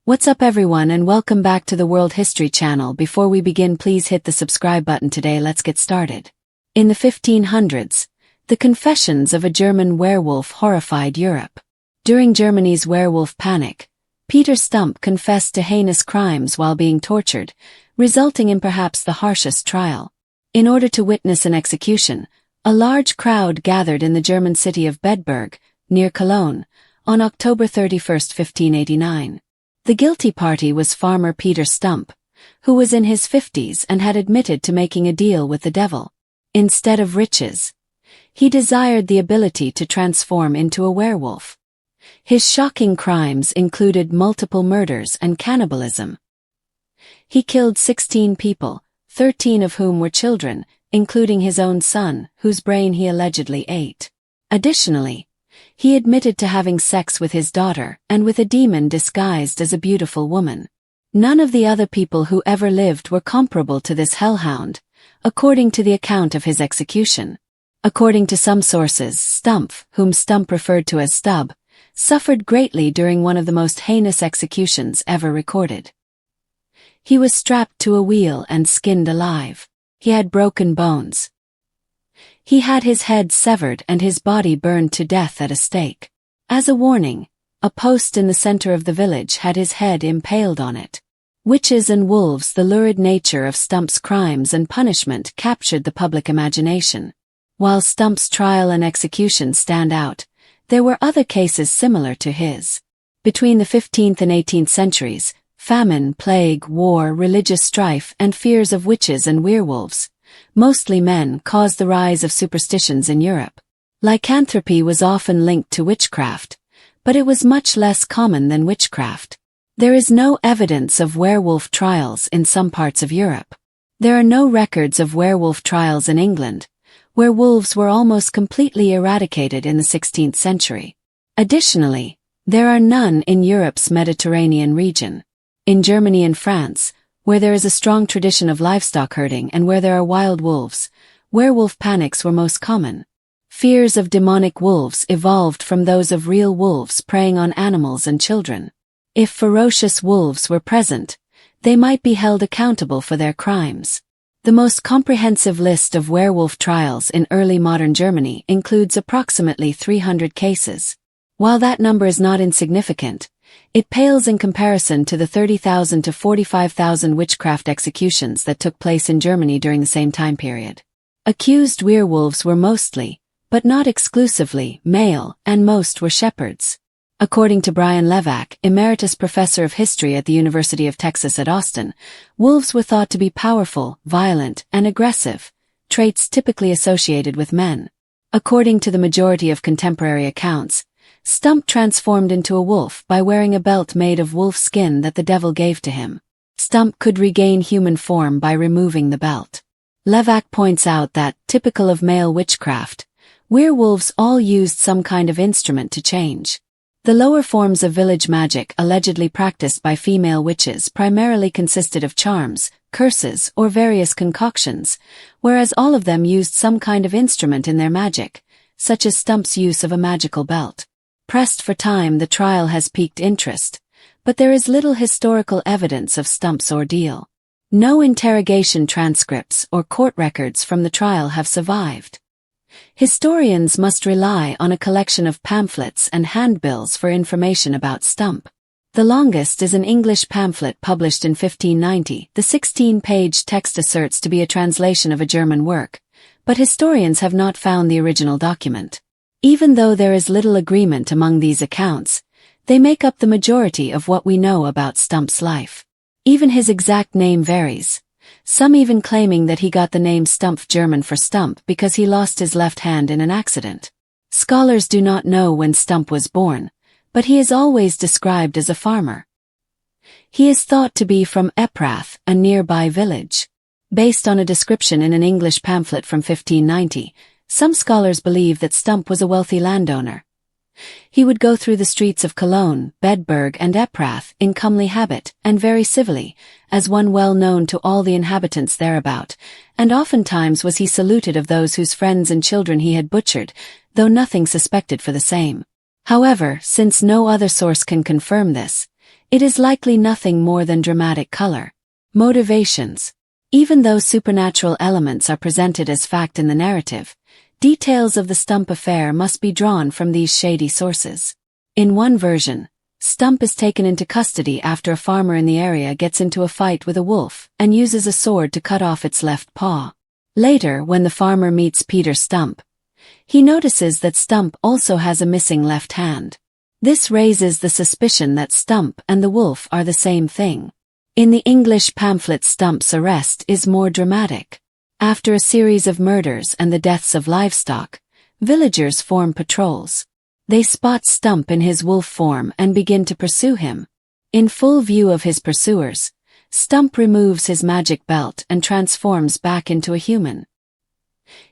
What's up everyone and welcome back to the World History Channel. Before we begin, please hit the subscribe button today. Let's get started. In the 1500s, the confessions of a German werewolf horrified Europe. During Germany's werewolf panic, Peter Stumpp confessed to heinous crimes while being tortured, resulting in perhaps the harshest trial. In order to witness an execution, a large crowd gathered in the German city of Bedburg, near Cologne, on October 31, 1589. The guilty party was farmer Peter Stumpp, who was in his 50s and had admitted to making a deal with the devil. Instead of riches, he desired the ability to transform into a werewolf. His shocking crimes included multiple murders and cannibalism. He killed 16 people, 13 of whom were children, including his own son, whose brain he allegedly ate. Additionally, he admitted to having sex with his daughter and with a demon disguised as a beautiful woman. None of the other people who ever lived were comparable to this hellhound, according to the account of his execution. According to some sources, Stumpp, whom Stumpp referred to as Stub, suffered greatly during one of the most heinous executions ever recorded. He was strapped to a wheel and skinned alive. He had broken bones. He had his head severed and his body burned to death at a stake. As a warning, a post in the center of the village had his head impaled on it. Witches and wolves. The lurid nature of Stumpp's crimes and punishment captured the public imagination. While Stumpp's trial and execution stand out, there were other cases similar to his. Between the 15th and 18th centuries, famine, plague, war, religious strife, and fears of witches and werewolves, mostly men, caused the rise of superstitions in Europe. Lycanthropy was often linked to witchcraft, but it was much less common than witchcraft. There is no evidence of werewolf trials in some parts of Europe. There are no records of werewolf trials in England, where wolves were almost completely eradicated in the 16th century. Additionally, there are none in Europe's Mediterranean region. In Germany and France, where there is a strong tradition of livestock herding and where there are wild wolves, werewolf panics were most common. Fears of demonic wolves evolved from those of real wolves preying on animals and children. If ferocious wolves were present, they might be held accountable for their crimes. The most comprehensive list of werewolf trials in early modern Germany includes approximately 300 cases. While that number is not insignificant, it pales in comparison to the 30,000 to 45,000 witchcraft executions that took place in Germany during the same time period. Accused werewolves were mostly, but not exclusively, male, and most were shepherds. According to Brian Levack, emeritus professor of history at the University of Texas at Austin, wolves were thought to be powerful, violent, and aggressive, traits typically associated with men. According to the majority of contemporary accounts, Stumpp transformed into a wolf by wearing a belt made of wolf skin that the devil gave to him. Stumpp could regain human form by removing the belt. Levack points out that, typical of male witchcraft, werewolves all used some kind of instrument to change. The lower forms of village magic allegedly practiced by female witches primarily consisted of charms, curses, or various concoctions, whereas all of them used some kind of instrument in their magic, such as Stumpp's use of a magical belt. Pressed for time, the trial has piqued interest, but there is little historical evidence of Stumpp's ordeal. No interrogation transcripts or court records from the trial have survived. Historians must rely on a collection of pamphlets and handbills for information about Stumpp. The longest is an English pamphlet published in 1590. The 16-page text asserts to be a translation of a German work, but historians have not found the original document. Even though there is little agreement among these accounts, they make up the majority of what we know about Stumpp's life. Even his exact name varies, some even claiming that he got the name Stumpp German for stump because he lost his left hand in an accident. Scholars do not know when Stumpp was born, but he is always described as a farmer. He is thought to be from Eprath, a nearby village. Based on a description in an English pamphlet from 1590, some scholars believe that Stumpp was a wealthy landowner. He would go through the streets of Cologne, Bedburg, and Eprath in comely habit, and very civilly, as one well known to all the inhabitants thereabout, and oftentimes was he saluted of those whose friends and children he had butchered, though nothing suspected for the same. However, since no other source can confirm this, It is likely nothing more than dramatic color. Motivations. Even though supernatural elements are presented as fact in the narrative, details of the Stumpp affair must be drawn from these shady sources. In one version, Stumpp is taken into custody after a farmer in the area gets into a fight with a wolf and uses a sword to cut off its left paw. Later, when the farmer meets Peter Stumpp, he notices that Stumpp also has a missing left hand. This raises the suspicion that Stumpp and the wolf are the same thing. In the English pamphlet, Stumpp's arrest is more dramatic. After a series of murders and the deaths of livestock, villagers form patrols. They spot Stumpp in his wolf form and begin to pursue him. In full view of his pursuers, Stumpp removes his magic belt and transforms back into a human.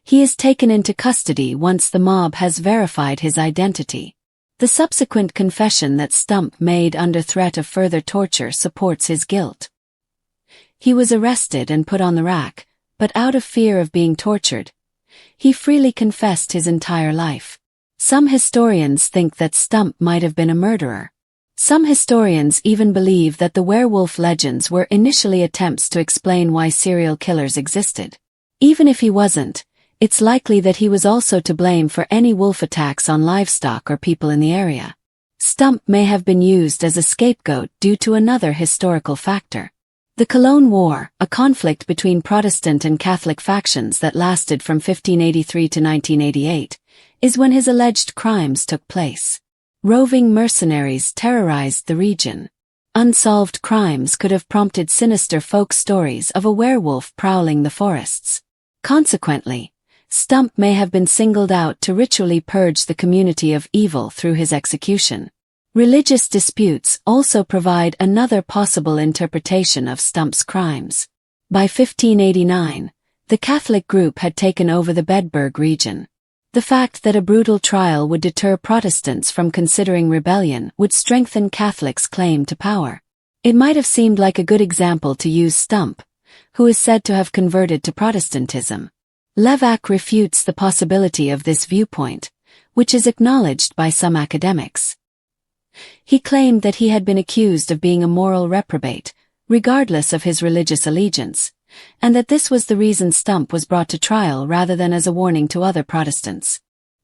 He is taken into custody once the mob has verified his identity. The subsequent confession that Stumpp made under threat of further torture supports his guilt. He was arrested and put on the rack, but out of fear of being tortured, he freely confessed his entire life. Some historians think that Stumpp might have been a murderer. Some historians even believe that the werewolf legends were initially attempts to explain why serial killers existed. Even if he wasn't, it's likely that he was also to blame for any wolf attacks on livestock or people in the area. Stumpp may have been used as a scapegoat due to another historical factor. The Cologne War, a conflict between Protestant and Catholic factions that lasted from 1583 to 1988, is when his alleged crimes took place. Roving mercenaries terrorized the region. Unsolved crimes could have prompted sinister folk stories of a werewolf prowling the forests. Consequently, Stumpp may have been singled out to ritually purge the community of evil through his execution. Religious disputes also provide another possible interpretation of Stumpp's crimes. By 1589, the Catholic group had taken over the Bedburg region. The fact that a brutal trial would deter Protestants from considering rebellion would strengthen Catholics' claim to power. It might have seemed like a good example to use Stumpp, who is said to have converted to Protestantism. Levack refutes the possibility of this viewpoint, which is acknowledged by some academics. He claimed that he had been accused of being a moral reprobate, regardless of his religious allegiance, and that this was the reason Stumpp was brought to trial rather than as a warning to other Protestants.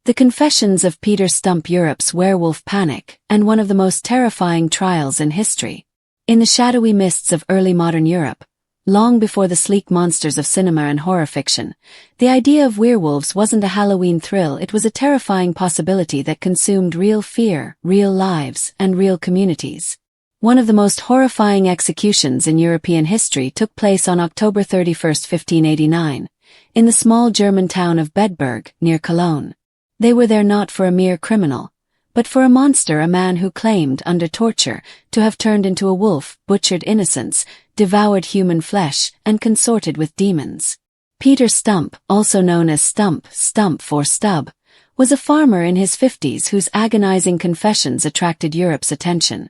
The Confessions of Peter Stumpp, Europe's werewolf panic, and one of the most terrifying trials in history. In the shadowy mists of early modern Europe, long before the sleek monsters of cinema and horror fiction, the idea of werewolves wasn't a Halloween thrill, it was a terrifying possibility that consumed real fear, real lives, and real communities. One of the most horrifying executions in European history took place on October 31, 1589, in the small German town of Bedburg, near Cologne. They were there not for a mere criminal, but for a monster, a man who claimed, under torture, to have turned into a wolf, butchered innocents, devoured human flesh, and consorted with demons. Peter Stumpp, also known as Stumpp for Stub, was a farmer in his 50s whose agonizing confessions attracted Europe's attention.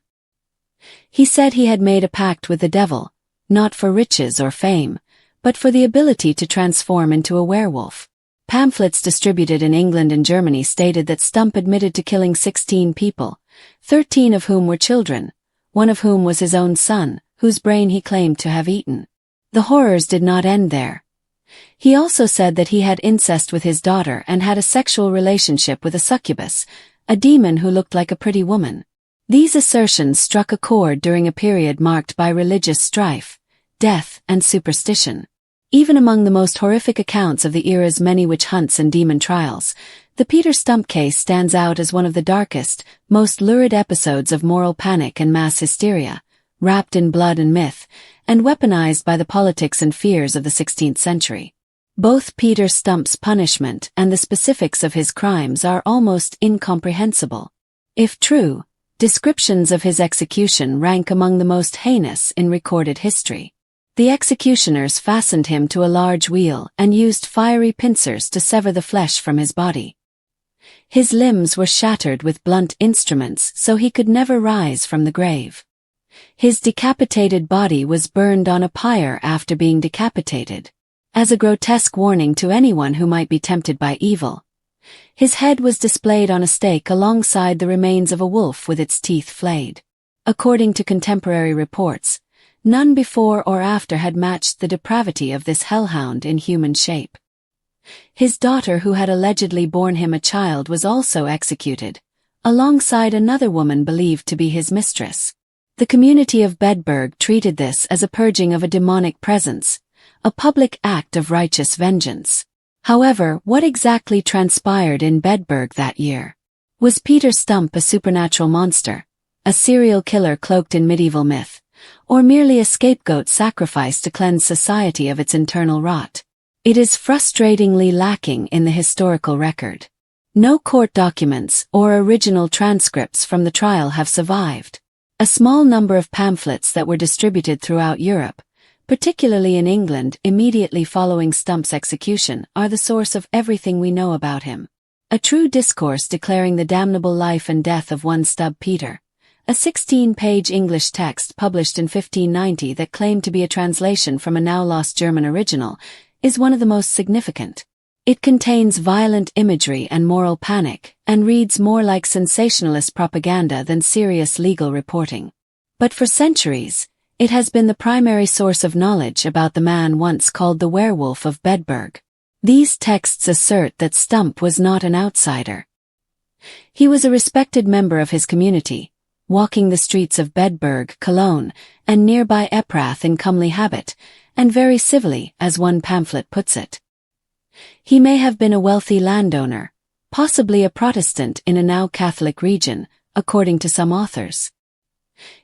He said he had made a pact with the devil, not for riches or fame, but for the ability to transform into a werewolf. Pamphlets distributed in England and Germany stated that Stumpp admitted to killing 16 people, 13 of whom were children, one of whom was his own son, whose brain he claimed to have eaten. The horrors did not end there. He also said that he had incest with his daughter and had a sexual relationship with a succubus, a demon who looked like a pretty woman. These assertions struck a chord during a period marked by religious strife, death, and superstition. Even among the most horrific accounts of the era's many witch hunts and demon trials, the Peter Stumpp case stands out as one of the darkest, most lurid episodes of moral panic and mass hysteria, wrapped in blood and myth, and weaponized by the politics and fears of the 16th century. Both Peter Stumpp's punishment and the specifics of his crimes are almost incomprehensible. If true, descriptions of his execution rank among the most heinous in recorded history. The executioners fastened him to a large wheel and used fiery pincers to sever the flesh from his body. His limbs were shattered with blunt instruments so he could never rise from the grave. His decapitated body was burned on a pyre after being decapitated. As a grotesque warning to anyone who might be tempted by evil, his head was displayed on a stake alongside the remains of a wolf with its teeth flayed. According to contemporary reports, none before or after had matched the depravity of this hellhound in human shape. His daughter, who had allegedly borne him a child, was also executed, alongside another woman believed to be his mistress. The community of Bedburg treated this as a purging of a demonic presence, a public act of righteous vengeance. However, what exactly transpired in Bedburg that year? Was Peter Stumpp a supernatural monster, a serial killer cloaked in medieval myth, or merely a scapegoat sacrificed to cleanse society of its internal rot? It is frustratingly lacking in the historical record. No court documents or original transcripts from the trial have survived. A small number of pamphlets that were distributed throughout Europe, particularly in England immediately following Stumpp's execution, are the source of everything we know about him. A true discourse declaring the damnable life and death of one Stumpp Peter, a 16-page English text published in 1590 that claimed to be a translation from a now-lost German original, is one of the most significant. It contains violent imagery and moral panic, and reads more like sensationalist propaganda than serious legal reporting. But for centuries, it has been the primary source of knowledge about the man once called the Werewolf of Bedburg. These texts assert that Stumpp was not an outsider. He was a respected member of his community, walking the streets of Bedburg, Cologne, and nearby Eprath in comely habit, and very civilly, as one pamphlet puts it. He may have been a wealthy landowner, possibly a Protestant in a now Catholic region, according to some authors.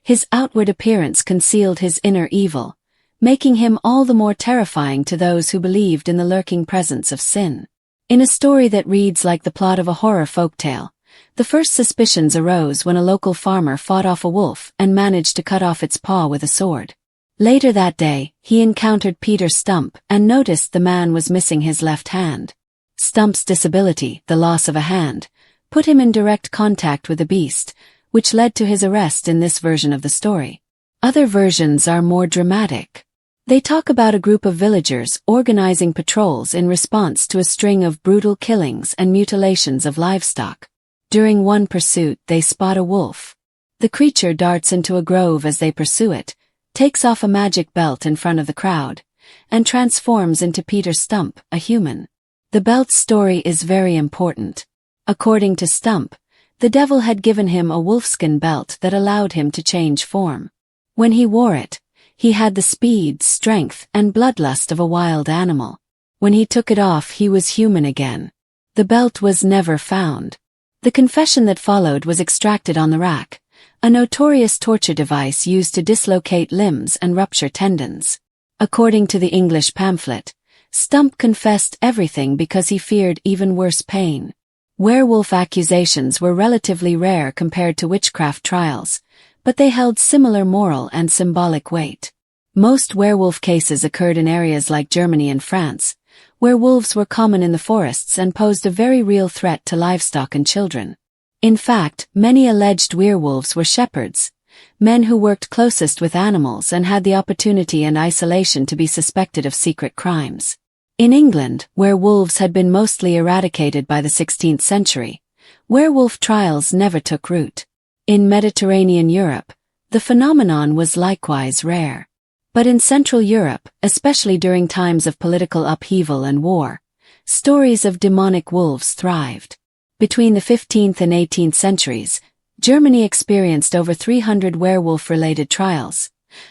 His outward appearance concealed his inner evil, making him all the more terrifying to those who believed in the lurking presence of sin. In a story that reads like the plot of a horror folktale, the first suspicions arose when a local farmer fought off a wolf and managed to cut off its paw with a sword. Later that day, he encountered Peter Stumpp and noticed the man was missing his left hand. Stumpp's disability, the loss of a hand, put him in direct contact with the beast, which led to his arrest in this version of the story. Other versions are more dramatic. They talk about a group of villagers organizing patrols in response to a string of brutal killings and mutilations of livestock. During one pursuit, they spot a wolf. The creature darts into a grove as they pursue it, takes off a magic belt in front of the crowd, and transforms into Peter Stumpp, a human. The belt's story is very important. According to Stumpp, the devil had given him a wolfskin belt that allowed him to change form. When he wore it, he had the speed, strength, and bloodlust of a wild animal. When he took it off, he was human again. The belt was never found. The confession that followed was extracted on the rack, a notorious torture device used to dislocate limbs and rupture tendons. According to the English pamphlet, Stumpp confessed everything because he feared even worse pain. Werewolf accusations were relatively rare compared to witchcraft trials, but they held similar moral and symbolic weight. Most werewolf cases occurred in areas like Germany and France, where wolves were common in the forests and posed a very real threat to livestock and children. In fact, many alleged werewolves were shepherds, men who worked closest with animals and had the opportunity and isolation to be suspected of secret crimes. In England, where wolves had been mostly eradicated by the 16th century, werewolf trials never took root. In Mediterranean Europe, the phenomenon was likewise rare. But in Central Europe, especially during times of political upheaval and war, stories of demonic wolves thrived. Between the 15th and 18th centuries, Germany experienced over 300 werewolf-related trials,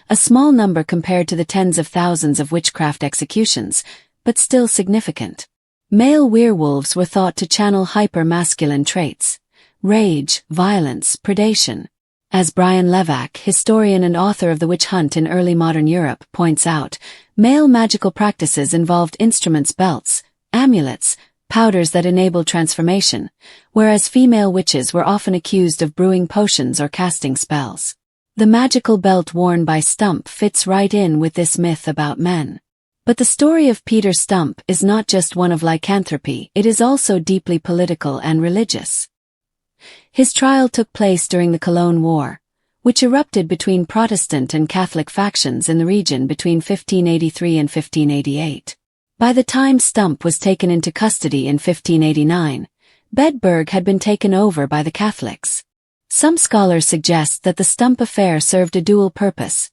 a small number compared to the tens of thousands of witchcraft executions, but still significant. Male werewolves were thought to channel hyper-masculine traits: rage, violence, predation. As Brian Levack, historian and author of The Witch Hunt in Early Modern Europe, points out, male magical practices involved instruments, belts, amulets, powders that enabled transformation, whereas female witches were often accused of brewing potions or casting spells. The magical belt worn by Stumpp fits right in with this myth about men. But the story of Peter Stumpp is not just one of lycanthropy, it is also deeply political and religious. His trial took place during the Cologne War, which erupted between Protestant and Catholic factions in the region between 1583 and 1588. By the time Stumpp was taken into custody in 1589, Bedburg had been taken over by the Catholics. Some scholars suggest that the Stumpp affair served a dual purpose,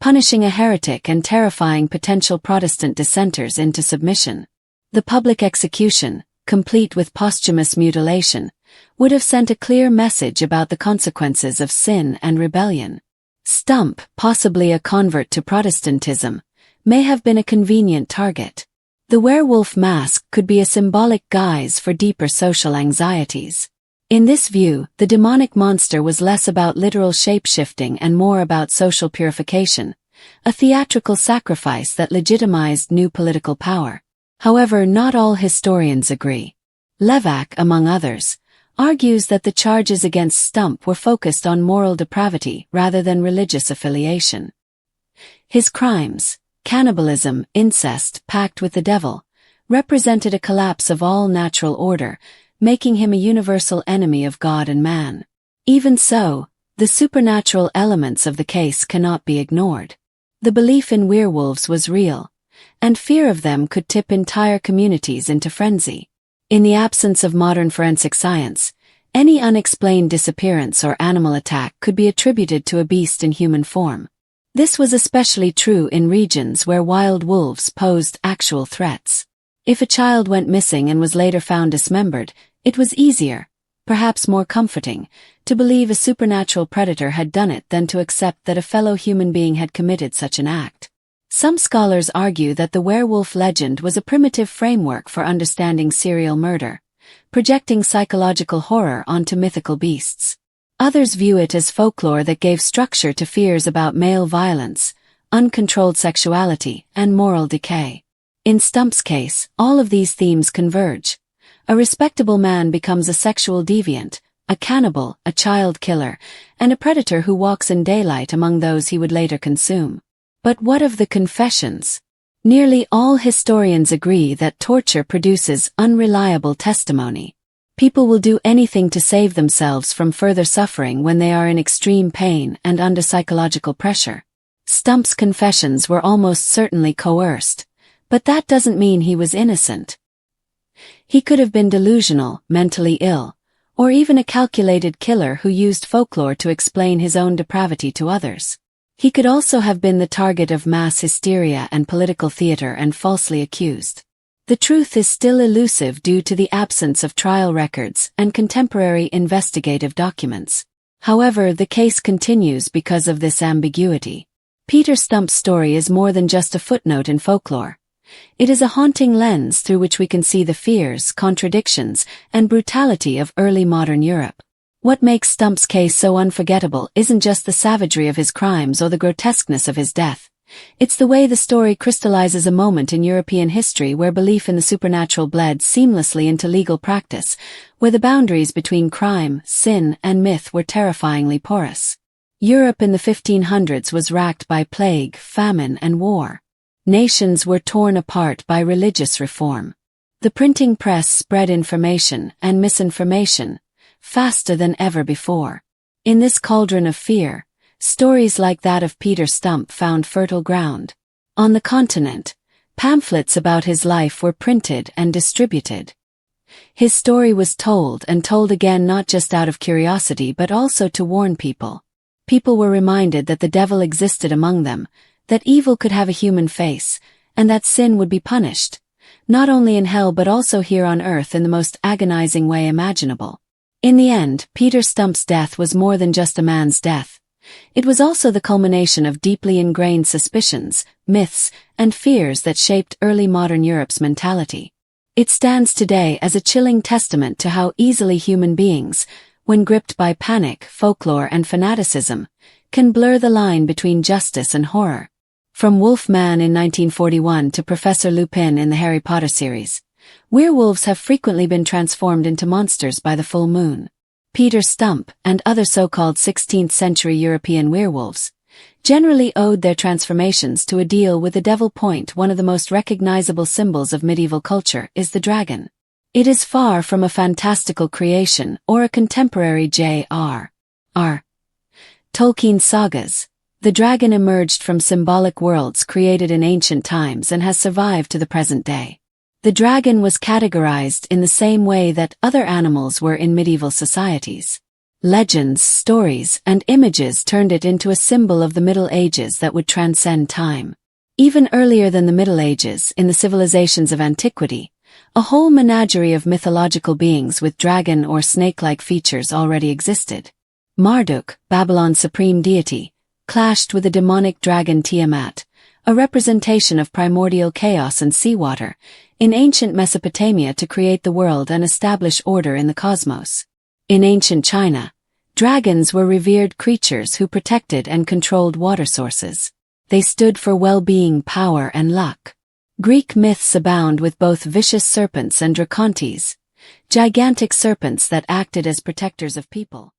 punishing a heretic and terrifying potential Protestant dissenters into submission. The public execution, complete with posthumous mutilation, would have sent a clear message about the consequences of sin and rebellion. Stumpp, possibly a convert to Protestantism, may have been a convenient target. The werewolf mask could be a symbolic guise for deeper social anxieties. In this view, the demonic monster was less about literal shape-shifting and more about social purification, a theatrical sacrifice that legitimized new political power. However, not all historians agree. Levack, among others, argues that the charges against Stumpp were focused on moral depravity rather than religious affiliation. His crimes, cannibalism, incest, pact with the devil, represented a collapse of all natural order, making him a universal enemy of God and man. Even so, the supernatural elements of the case cannot be ignored. The belief in werewolves was real, and fear of them could tip entire communities into frenzy. In the absence of modern forensic science, any unexplained disappearance or animal attack could be attributed to a beast in human form. This was especially true in regions where wild wolves posed actual threats. If a child went missing and was later found dismembered, it was easier, perhaps more comforting, to believe a supernatural predator had done it than to accept that a fellow human being had committed such an act. Some scholars argue that the werewolf legend was a primitive framework for understanding serial murder, projecting psychological horror onto mythical beasts. Others view it as folklore that gave structure to fears about male violence, uncontrolled sexuality, and moral decay. In Stumpp's case, all of these themes converge. A respectable man becomes a sexual deviant, a cannibal, a child killer, and a predator who walks in daylight among those he would later consume. But what of the confessions? Nearly all historians agree that torture produces unreliable testimony. People will do anything to save themselves from further suffering when they are in extreme pain and under psychological pressure. Stumpp's confessions were almost certainly coerced, but that doesn't mean he was innocent. He could have been delusional, mentally ill, or even a calculated killer who used folklore to explain his own depravity to others. He could also have been the target of mass hysteria and political theater and falsely accused. The truth is still elusive due to the absence of trial records and contemporary investigative documents. However, the case continues because of this ambiguity. Peter Stumpp's story is more than just a footnote in folklore. It is a haunting lens through which we can see the fears, contradictions, and brutality of early modern Europe. What makes Stumpp's case so unforgettable isn't just the savagery of his crimes or the grotesqueness of his death. It's the way the story crystallizes a moment in European history where belief in the supernatural bled seamlessly into legal practice, where the boundaries between crime, sin, and myth were terrifyingly porous. Europe in the 1500s was racked by plague, famine, and war. Nations were torn apart by religious reform. The printing press spread information and misinformation faster than ever before. In this cauldron of fear, stories like that of Peter Stumpp found fertile ground. On the continent, pamphlets about his life were printed and distributed. His story was told and told again not just out of curiosity but also to warn people. People were reminded that the devil existed among them, that evil could have a human face, and that sin would be punished, not only in hell but also here on earth in the most agonizing way imaginable. In the end, Peter Stumpp's death was more than just a man's death. It was also the culmination of deeply ingrained suspicions, myths, and fears that shaped early modern Europe's mentality. It stands today as a chilling testament to how easily human beings, when gripped by panic, folklore, and fanaticism, can blur the line between justice and horror. From Wolfman in 1941 to Professor Lupin in the Harry Potter series, werewolves have frequently been transformed into monsters by the full moon. Peter Stumpp and other so-called 16th-century European werewolves generally owed their transformations to a deal with the devil. One of the most recognizable symbols of medieval culture is the dragon. It is far from a fantastical creation or a contemporary J.R.R. Tolkien sagas. The dragon emerged from symbolic worlds created in ancient times and has survived to the present day. The dragon was categorized in the same way that other animals were in medieval societies. Legends, stories, and images turned it into a symbol of the Middle Ages that would transcend time. Even earlier than the Middle Ages, in the civilizations of antiquity, a whole menagerie of mythological beings with dragon or snake-like features already existed. Marduk, Babylon's supreme deity, clashed with the demonic dragon Tiamat, a representation of primordial chaos and seawater, in ancient Mesopotamia to create the world and establish order in the cosmos. In ancient China, dragons were revered creatures who protected and controlled water sources. They stood for well-being, power, and luck. Greek myths abound with both vicious serpents and dracontes, gigantic serpents that acted as protectors of people.